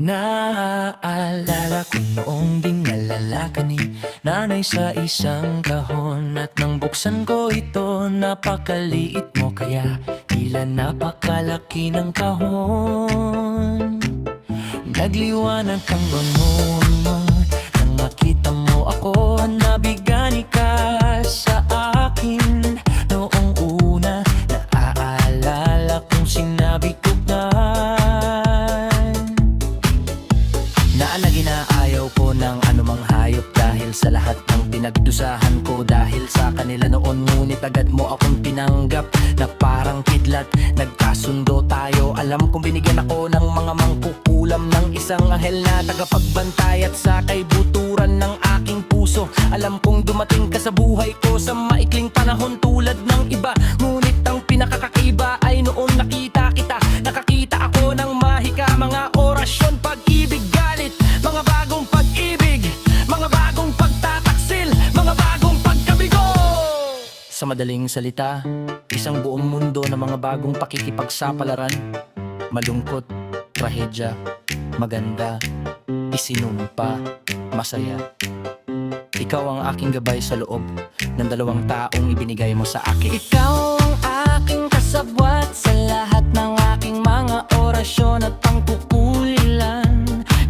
Naaalala ko noong dinalala ka ni nanay sa isang kahon. At nang buksan ko ito, napakaliit mo, kaya tila napakalaki ng kahon. Nagliwanag kang bangon mo nang makita mo ako. Nabigani ka sa akin noong una. Naaalala kong sinabi ko na ginaayaw ko ng anumang hayop dahil sa lahat ng pinagdusahan ko dahil sa kanila noon. Ngunit agad mo akong tinanggap na parang kidlat. Nagkasundo tayo, alam kong binigyan ako ng mga mangkukulam ng isang anghel na tagapagbantay at sa kaibuturan ng aking puso. Alam kong dumating ka sa buhay ko sa maikling panahon tulad ng iba. Ngunit ang pinakakaiba ay noon nakita kita. Nakakita ako ng mahika, mga orasyon, pag-ibig, galit, mga bagong pag-ibig, mga bagong pagtataksil, mga bagong pagkabigo. Sa madaling salita, isang buong mundo ng mga bagong pakikipagsapalaran. Malungkot, trahedya, maganda, isinumpa, masaya. Ikaw ang aking gabay sa loob ng dalawang taong ibinigay mo sa akin. Ikaw ang aking kasabwat sa lahat ng aking mga orasyon at pangkukulilan.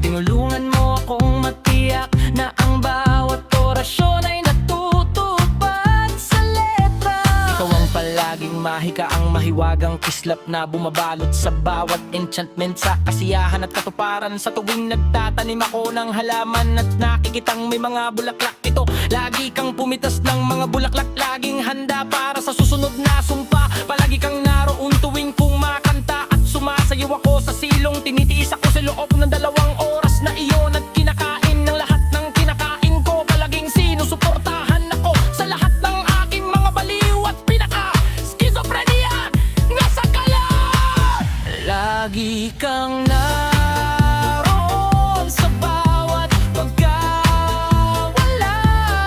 Tinulungan mo akong matiyak na ang bawat orasyon ay natutupad sa letra. Ikaw ang palaging mahika, ang mahiwagang kislap na bumabalot sa bawat enchantment, sa kasiyahan at katuparan. Sa tuwing nagtatanim ako ng halaman at nakikitang may mga bulaklak ito, lagi kang pumitas ng mga bulaklak, laging handa para sa susunod na sumpa. Palagi kang naroon tuwing kumakanta at sumasayaw ako sa silong. Tinitiis ako sa loob ng 2 oras na iyon at kinakain ng lahat ng kinakain ko. Palaging sinusuportahan ako sa lahat ng aking mga baliw at pinaka-schizophrenia na sakalan. Lagi kang naroon sa bawat pagkawala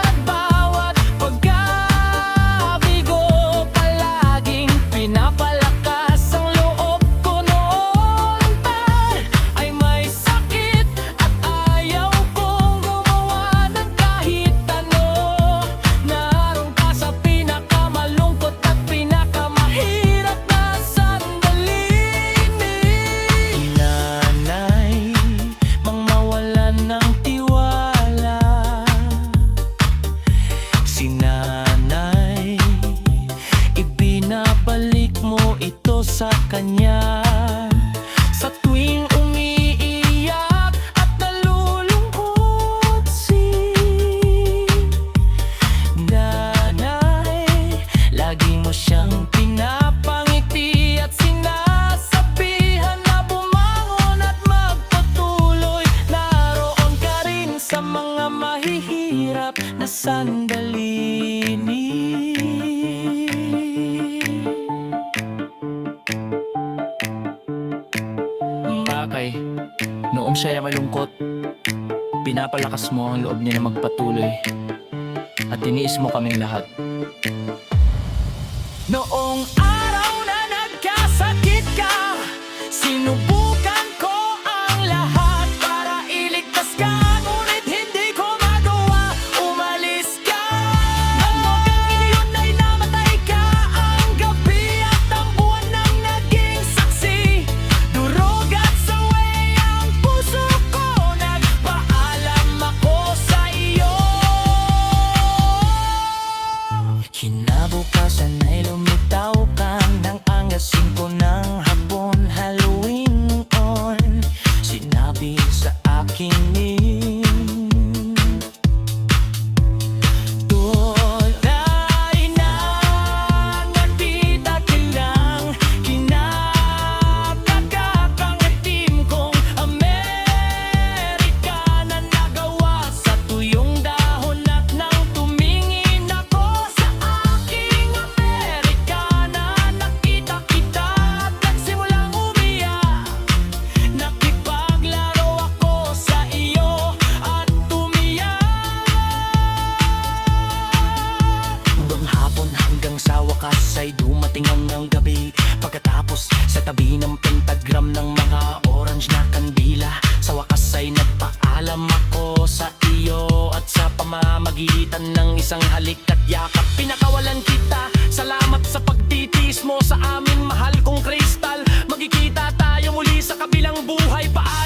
at bawat pagkabigo. Palaging pinapalakas ang loob ko noon pa ay may sakit at ayaw kong gumawa ng kahit ano. Naroon ka sa pinakamalungkot at pinakamahirap na sandali. Nanay, mang mawalan ng tiwala. Si nanay, ibinabalik mo ito sa kanya. Sa tuwing umiiyak at nalulungkot si nanay, lagi mo siyang pinapangiti at sinasabihan na bumangon at magpatuloy. Naroon ka rin sa mga mahihirap na sandali. Bakay, noong siya'y malungkot, pinapalakas mo ang loob niya na magpatuloy at tiniis mo kaming lahat. Noong araw na nagkasakit ka, sinubukan ko ang lahat para iligtas ka. Ngunit hindi ko magawa, umalis ka. Nang wagang iyon ay namatay ka. Ang gabi at ang buwan nang naging saksi. Durog at saway ang puso ko, nagpaalam ako sa iyo. Kinabukasan ay lumitaw ka ng angkas 5 ng hapon. Halloween isang halik at yakap. Pinakawalan kita, salamat sa pagtitiis mo sa amin, mahal kong kristal. Magkikita tayo muli sa kabilang buhay. Paalam.